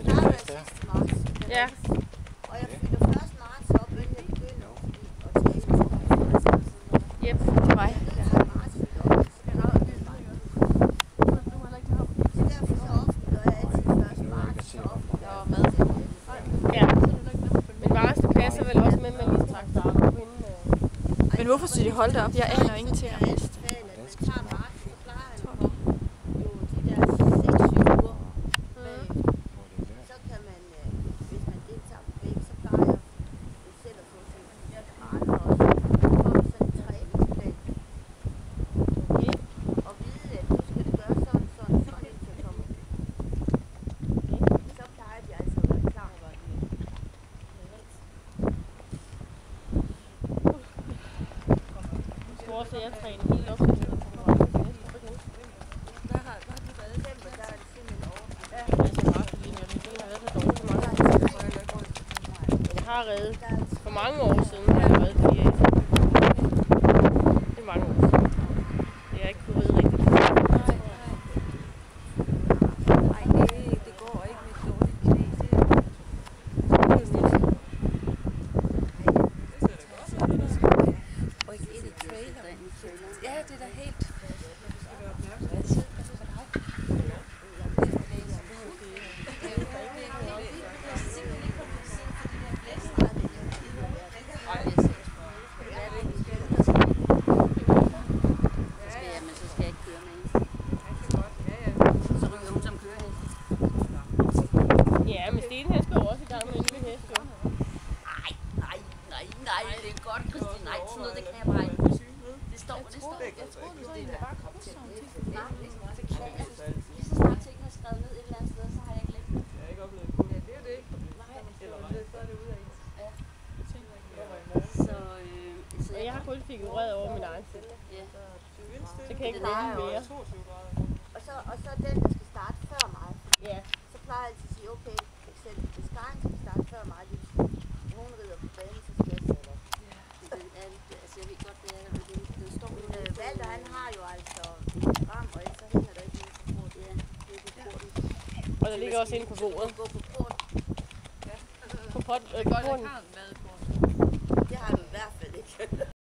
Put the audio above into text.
til det fest der? Ja. Og jeg fylder først marts op, inden jeg begynder at træne. Yep, det var jeg. Jeg har marts fyldt op. Så derfor så offentliggør jeg altid først marts, så offentliggør jeg mad. Ja. Men Mars, det passer vel også med, at man lige straks starter på inden. Men hvorfor synes de holdt op? Jeg aner ingenting om det. Anbefaler, at man tager marts, så plejer han at komme jo de der 6-7 uger bagefter. Så kan man, hvis man deltager på begge, så plejer jeg selv at få sådan en rette og komme sådan en træningsplan. Og vide, at nu skal det gøre sådan, indtil jeg kommer. Så plejer de altså at være klar. Jeg tror også, at jeg træner helt op til det. Der har du været i december, der er det simpelthen over. Ja, det er så meget, fordi jeg har været så dårligt for mange. Jeg har reddet. For mange år siden har jeg reddet det. Det er mange år siden. Det er ikke kunne ride rigtigt. Ej, det går ikke med dårligt knæ. Og ikke et trailer. Ja, det er da helt... Ja, men Stine han skal jo også i gang med en lille hest, jo. Nej, det er godt, Christine. Nej, sådan noget, det kan jeg bare ikke. Det står. Jeg troede, det bare kom sådan noget til. Nej, lige så snart tingene er skrevet ned et eller andet sted, så har jeg ikke lægt det. Jeg har ikke oplevet det. Ja, det er det ikke. Nej. Eller hvad? Så er det ude af ens. Ja. Så, Så Og jeg har kun figureret over min egen selv. Ja. Så kan jeg ikke komme mere. 22 grader. Og så den, der skal starte før mig. Ja. Så plejer jeg altid at sige, okay, for eksempel, hvis Karen skal starte før mig, hun rider på banen, så skal jeg sætte op. Altså, jeg ved godt, det er, den står Men Walter, han har jo altså et program, og så hænger der ikke noget på bordet. Ja, det er på porten. Og der ligger også inde på bordet. Gå på porten. På porten. godt, jeg har en madkort. Det har du i hvert fald ikke.